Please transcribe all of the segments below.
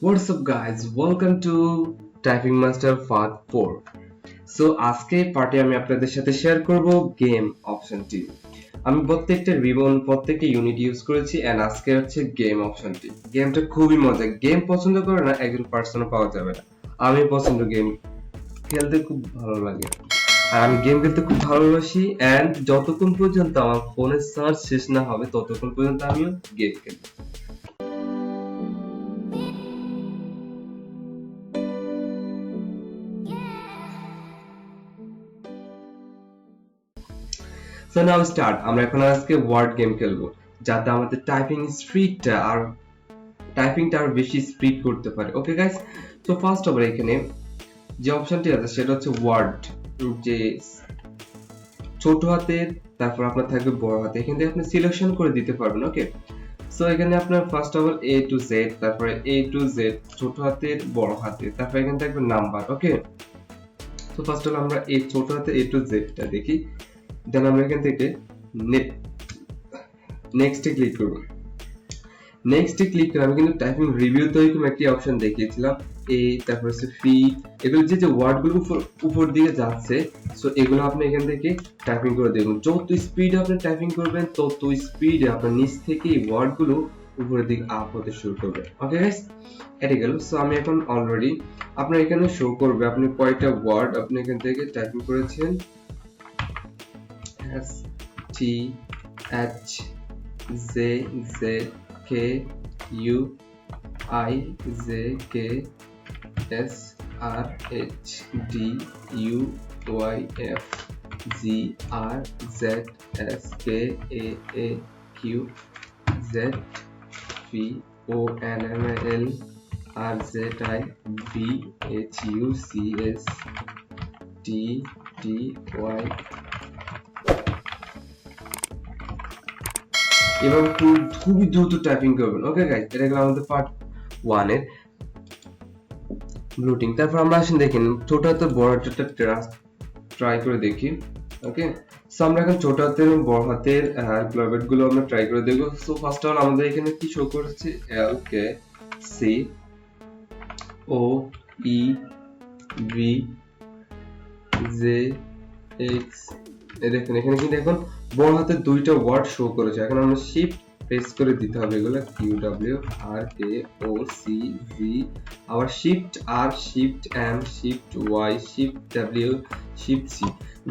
What's up guys, welcome to Typing Master Part 4. So আজকে পার্টে আমি আপনাদের সাথে শেয়ার করব গেম অপশনটি। আমি প্রত্যেকটা রিবন প্রত্যেকটা ইউনিট ইউজ করেছি এন্ড আজকে হচ্ছে গেম অপশনটি। গেমটা খুবই মজা। গেম পছন্দ করে না একজন পার্সনও পাওয়া যাবে না। আমি পছন্দ গেম খেলতে খুব ভালো লাগে। আর আমি গেম খেলতে খুব ভালোবাসি এন্ড যতক্ষণ পর্যন্ত আমার ফোনের চার্জ শেষ না হবে ততক্ষণ পর্যন্ত আমিও গেম খেলবো। So now start. আমরা এখন আজকে ওয়ার্ড গেম খেলবো যাতে আমাদের টাইপিং স্পিডটা আর টাইপিংটা আর বেশি স্পিড করতে পারে। ওকে গাইস, তো ফার্স্ট অফ অল এখানে যে অপশনটি আছে সেটা হচ্ছে ওয়ার্ড, যে ছোট হাতের তারপর আপনার থাকবে বড় হাতে। এখান থেকে আপনি সিলেকশন করে দিতে পারবেন। ওকে, সো এখানে আপনার first of all A to Z, তারপরে A to Z ছোট হাতের বড় হাতের, তারপর এখানে থাকবে নাম্বার। ওকে, তো ফার্স্ট অফ অল আমরা এই ছোট হাতে A to Z টা দেখি, দেন আমরা এখান থেকে নেক্সটে ক্লিক করব। নেক্সটে ক্লিক করে আমি কিন্তু টাইপিং রিভিউতে এরকম একটি অপশন দেখিয়েছিলাম, এ তারপর হচ্ছে ফি, এগুলো যে ওয়ার্ডগুলো উপর দিকে যাচ্ছে, সো এগুলো আপনি এখান থেকে টাইপিং করে দেবেন। যত স্পিডে আপনি টাইপিং করবেন তত স্পিডে আপনার নিচ থেকে এই ওয়ার্ডগুলো উপরের দিকে আপ হতে শুরু করবে। ওকে গাইস, এটা গেল। সো আমি এখন অলরেডি আপনার এখানে শো করবে আপনি কয়টা ওয়ার্ড আপনি এখান থেকে টাইপিং করেছেন। S T H Z Z K U I Z K S R H D U Y F Z R Z S K A A Q Z V O N M L R Z I V H U C S T T Y। এবার খুবই দ্রুত typing করবেন। Okay guys, এটা গেল আমাদের part 1 এর bloating. তারপর আমরা আসেন দেখেন ছোট হাতের বড় হাতেরটা ট্রাই করে দেখি। ওকে, সো আমরা এখন ছোট হাতের এবং বড় হাতের অ্যালফাবেট গুলো আমরা ট্রাই করে দেখব। সো ফার্স্ট অফ অল আমাদের এখানে কি শো করছে, L K C O E V J X। দেখেন এখানে কিন্তু এখন বড় হাতের দুইটা ওয়ার্ড শো করেছে। এখন আমরা শিফট প্রেস করে দিতে হবে এগুলো, Q W R K O C V, আবার shift R shift M shift Y shift W shift C.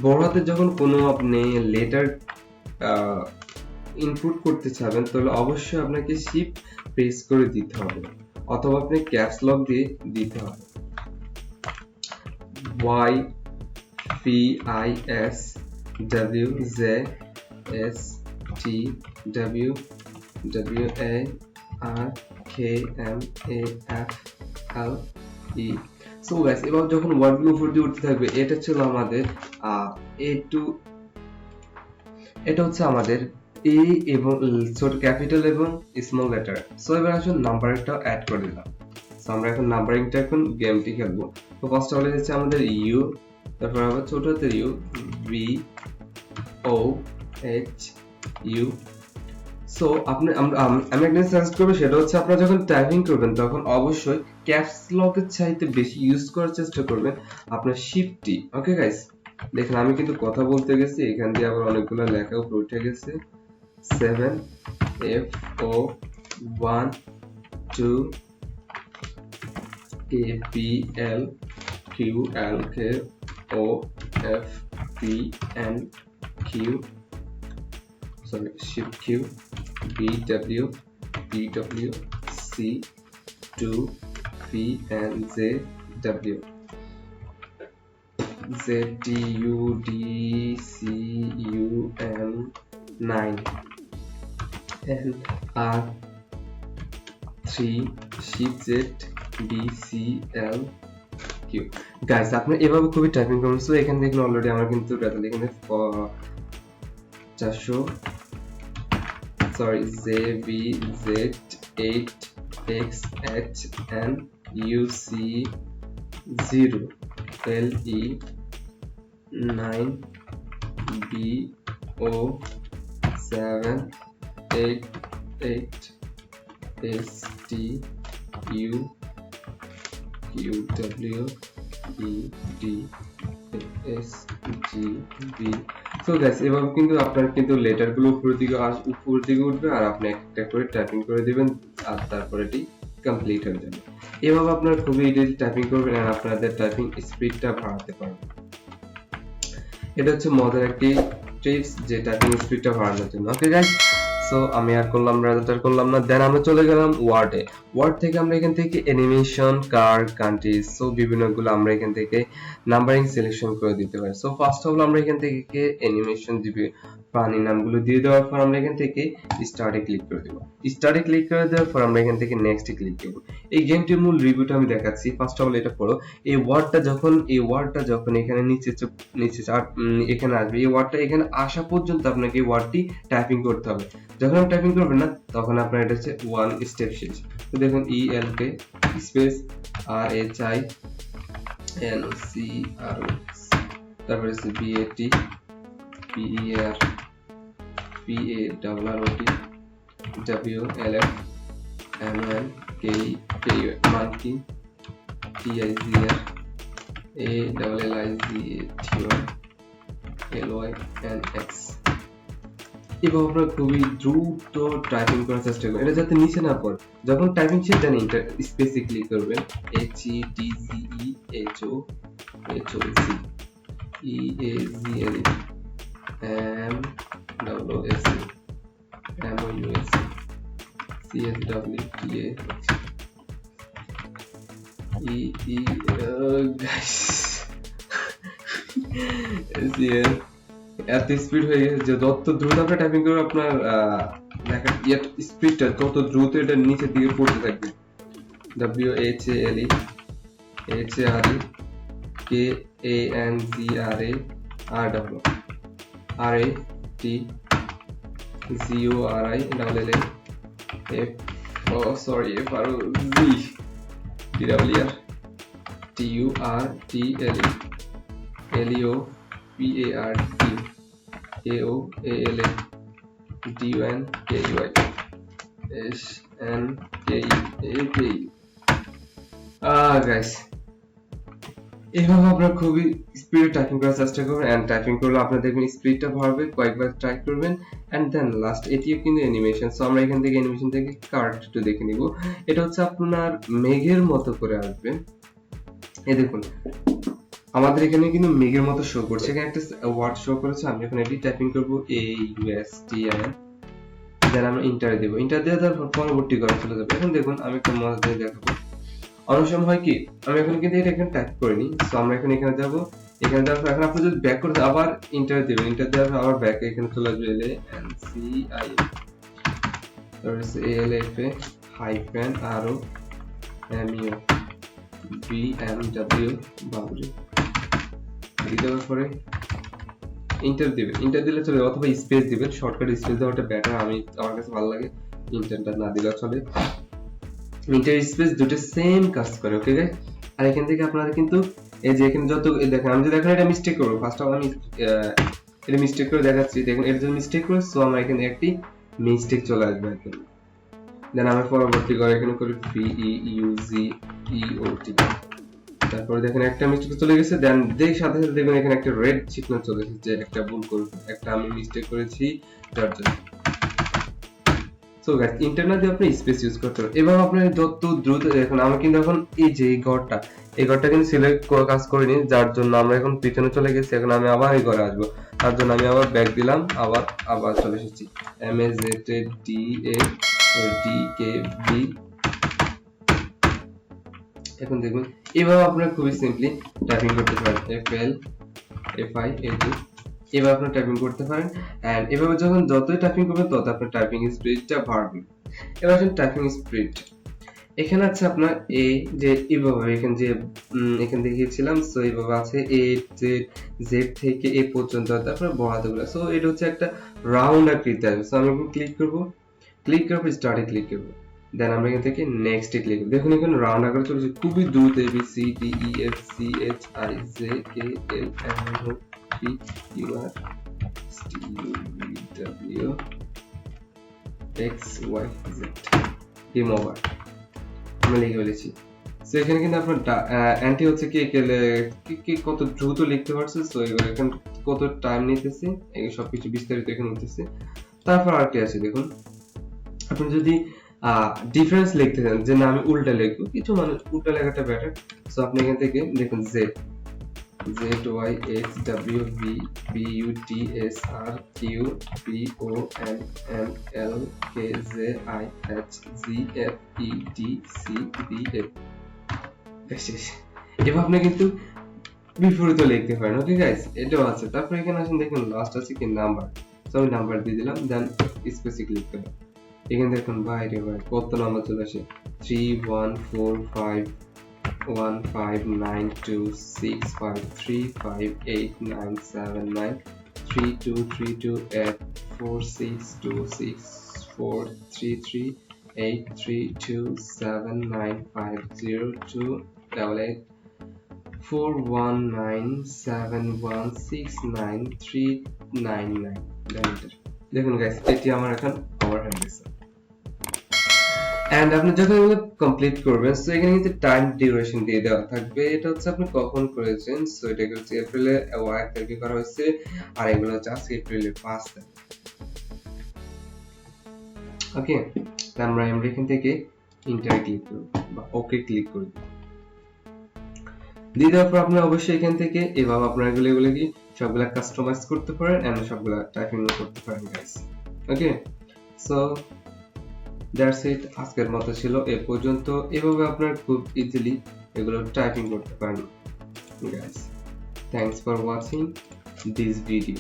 বড় হাতে যখন কোনো আপনি লেটার ইনপুট করতে চাবেন তাহলে অবশ্যই আপনাকে শিফট প্রেস করে দিতে হবে অথবা আপনি ক্যাপস লক দিয়ে দিতে হবে। Y P I S W Z S T W W A R K M A F L E। So guys, এবার যখন ওয়ার্ডগুলো উপর দিয়ে উঠতে থাকবে, এটা ছিল আমাদের এটা হচ্ছে আমাদের এ এবং ছোট ক্যাপিটাল এবং স্মল লেটার। সো এবার আসুন নাম্বারিংটা অ্যাড করে দিলাম। সো আমরা এখন নাম্বারিংটা এখন গেমটি খেলবো। তো ফার্স্ট অফ অল হচ্ছে আমাদের ইউ, তারপর আবার ছোট হাতের U V O H U. So আমি একটা সাজেস্ট করবো, সেটা হচ্ছে আপনারা যখন টাইপিং করবেন তখন অবশ্যই ক্যাপস লকের চাইতে বেশি ইউজ করার চেষ্টা করবেন আপনার শিফটটি। ওকে গাইস, দেখেন আমি কিন্তু কথা বলতে গেছি, এখান দিয়ে আবার অনেকগুলো লেখা উপরে উঠে গেছে। 7 F O 1 2 A B L Q L K O F P N Q, sorry, shift Q B W B W C 2 P N Z W Z D U D C U M 9 N R 3 shift Z B C L Q। Guys, আপনি এভাবে খুবই typing করবেন। So এখান থেকে already আমরা কিন্তু result এখানে 400 sorry ZVZ 8 XH N UC 0 LE 9 BO 7 8 8 ST U Q W E D S G B. So guys এভাবে কিন্তু আপনার কিন্তু লেটার গুলো উপর দিকে উঠবে আর আপনি একটা করে টাইপিং করে দিবেন আর তারপরে এটি কমপ্লিট হয়ে যাবে। এভাবে আপনারা খুবই ইজিলি টাইপিং করবেন আর আপনাদের টাইপিং স্পিডটা বাড়াতে পারবেন। এটা হচ্ছে মজার একটি টিপস যে টাইপিং স্পিডটা বাড়ানোর জন্য। ওকে গাইস, সো আমি আর করলাম না, দেন আমরা চলে গেলাম ওয়ার্ডে। ওয়ার্ড থেকে আমরা এখান থেকে অ্যানিমেশন, কার, কান্ট্রিজ, সো বিভিন্নগুলো আমরা এখান থেকে নাম্বারিং সিলেকশন করে দিতে পারি। সো ফার্স্ট অফ অল আমরা এখান থেকে অ্যানিমেশন দিবে প্রাণী নামগুলো দিয়ে দেওয়ার পর আমরা এখান থেকে স্টার্টে ক্লিক করে দেব। স্টার্টে ক্লিক করে দেওয়ার পর আমরা এখান থেকে নেক্সটে ক্লিক করব। এই গেমটির মূল রিভিউটা আমি দেখাচ্ছি। ফার্স্ট অফ অল এটা পড়ো। এই ওয়ার্ডটা যখন এখানে নিচে এখানে আসবে, এই ওয়ার্ডটা এখানে আসা পর্যন্ত আপনাকে এই ওয়ার্ডটি টাইপিং করতে হবে। যখন আপনি টাইপিং করবেন না তখন আপনার এটা হচ্ছে ওয়ান স্টেপ শেষ। তো দেখুন ELK স্পেস RHINCRO, তারপরে হচ্ছে BAT PER PARROT WLF MNKEY monkey TIGR ALLIGATY এভাবে আপনারা খুবই দ্রুত টাইপিং করার চেষ্টা করবেন, এটা যাতে নিচে না পড়ে। যখন টাইপিং শেষ দেন ইন্টার স্পেসে ক্লিক করবেন, HEDCEHOC EAZLE MWS CSWTA guys এত স্পিড হয়ে গেছে যে যত দ্রুত আপনি টাইপিং করবেন আপনার স্পিডটা তত দ্রুত এটা নিচের দিকে পড়তে থাকবে। WHALE HARE KANGRA RW RAT GORI LLA FROZ TWR TURTLE LEO PART AOALA DUNKEY SNKEAKE guys এইভাবে আপনারা খুবই স্পিডে টাইপিং করার চেষ্টা করবেন এন্ড টাইপিং করলে আপনারা দেখবেন স্পিডটা বাড়বে। কয়েকবার ট্রাই করবেন এন্ড দেন লাস্ট এটিও কিন্তু অ্যানিমেশন। সো আমরা এখান থেকে অ্যানিমেশন থেকে কার্ড একটু দেখে নিব। এটা হচ্ছে আপনার মেঘের মতো করে আসবে। এই দেখুন আমাদের এখানে কিন্তু মেঘের মতো শো করছে, এখানে একটা ওয়ার্ড শো করেছে। আমি এখন এটি টাইপিং করব AUSTIN, দেন আমরা ইন্টার দেব। ইন্টার দেওয়ার পর পরবর্তী ঘরে চলে যাব। এখন দেখুন আমি একটা মজা দিয়ে দেখাবো। অনেক সময় হয় কি আমি এখন কিন্তু এটা এখানে টাইপ করিনি, সো আমরা এখানে যাব। এখানে যাওয়ার পর এখন আপনি যদি ব্যাক করতে আবার ইন্টার দিবেন, ইন্টার দেওয়ার পর আবার ব্যাক এখানে চলে আসবে LANCI তারপরে ALFA hyphen RO MEO BMW বাবুরি দেওয়ার পরে ইন্টার দিবেন। ইন্টার দিলে চলে, অথবা স্পেস দিবেন। শর্টকাট স্পেস দেওয়াটা বেটার, আমার কাছে ভালো লাগে। ইন্টারটা না দিলেও চলে। ইন্টার স্পেস দুটো সেম কাজ করে। ওকে গাইস, আর এখান থেকে আপনারা কিন্তু এই যে এখানে যত দেখেন, আমি যদি এখন এটা মিস্টেক করব, ফার্স্ট অফ আমি এটা মিস্টেক করে দেখাচ্ছি। দেখুন এটা যদি মিস্টেক করে, সো আমার এখানে একটি মিস্টেক চলে আসবে একদম। দেন আমি পরবর্তী করে এখানে করি PEUZEOT, তারপরে দেখেন একটা মিস্টেক চলে গেছে। দেন সাথে সাথে দেখবেন এখানে একটা রেড সিগন্যাল চলে এসেছে যে একটা ভুল করেছি, একটা আমি মিস্টেক করেছি যার জন্য। সো গাইস ইন্টারনেট দিয়ে আপনি স্পেস ইউজ করতে পারেন। এভাবে আপনি যত দ্রুত দেখুন আমি কিন্তু এখন এই যে এই ঘরটা কিন্তু সিলেক্ট করে কাজ করিনি, যার জন্য আমরা এখন পিছনে চলে গেছি। এখন আমি আবার এই ঘরে আসবো, তার জন্য আমি আবার ব্যাক দিলাম, আবার চলে এসেছি MAZDADKB। এখন দেখুন এভাবে আপনারা খুবই সিম্পলি টাইপিং করতে পারেন। FLFIAT এভাবে আপনি টাইপিং করতে পারেন। এন্ড এভাবে যখন যতই টাইপিং করবেন তত আপনার টাইপিং স্পিডটা বাড়বে। এবার আসুন টাইপিং স্পিড। এখানে আছে আপনার এ যে এভাবে এখান থেকে গিয়েছিলাম, সো এইভাবে আছে A Z থেকে A পর্যন্ত, তারপরে বড়াতেগুলো। সো এটা হচ্ছে একটা রাউন্ড আকৃতি আছে। সো আমি এখন ক্লিক করব, স্টার্টে ক্লিক করব। দেন আমরা এখান থেকে নেক্সট এ ক্লিক করব। দেখুন এখানে রাউন্ড আকারে চলেছে খুবই দ্রুত। ABCDEFCHIJKLMNOPQRSTUVWXYZ। গেম ওভার, আমি লিখে ফেলেছি। সো এখানে কিন্তু আপনার অ্যান্টি হচ্ছে কি কত দ্রুত লিখতে পারছে, সো এগুলো এখানে কত টাইম নিতেছে এই সবকিছু বিস্তারিত এখানে উঠতেছে। তারপর আর কি আছে দেখুন, আপনি যদি ডিফারেন্স লিখতে চান যে না আমি উল্টা লিখবো, কিছু মানুষ উল্টা লেখাটা বেটার, সো আপনি এখান থেকে দেখুন জেড ZYHWVBUTSRQBONNLKZIHGFEDCBF এভাবে আপনি কিন্তু বিপরীত লিখতে পারেন। ওকে গাইস, এটাও আছে। তারপর এখানে আসেন, দেখুন লাস্ট আছে কি নাম্বার, সো আমি নাম্বার দিয়ে দিলাম, দেন স্পেসিফিক লিখতে হবে। এখানে দেখুন ভাই কত নাম্বার চলে আসে, 315193258971323953383715033832795399। দেখুন গাইস, এটি আমার এখন ওভার হয়ে গেছে। এন্ড আপনি যখন এগুলো কমপ্লিট করবেন, সো এখানে কিন্তু টাইম ডিউরেশন দিয়ে দেওয়া থাকবে। এটা হচ্ছে আপনি কখন করেছেন, সো এটা হচ্ছে এপ্রিলে 1 তারিখে করা হয়েছে, আর এগুলো হচ্ছে আজকে এপ্রিলের 5 তারিখ। ওকে, আমরা এখান থেকে ইন্টার ক্লিক করব বা ওকে ক্লিক করব। দিয়ে দেওয়ার পর আপনি অবশ্যই এখান থেকে এভাবে আপনারা এগুলো কি সবগুলা কাস্টমাইজ করতে পারেন এন্ড সবগুলা টাইপিং করতে পারেন guys. Okay, so that's it, আজকের মতো ছিল এ পর্যন্ত। এভাবে আপনারা খুব ইজিলি এগুলো টাইপিং করতে পারেন guys. Thanks for watching this video.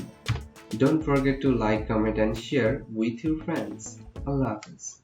Don't forget to like, comment and share with your friends. Allah Hafiz.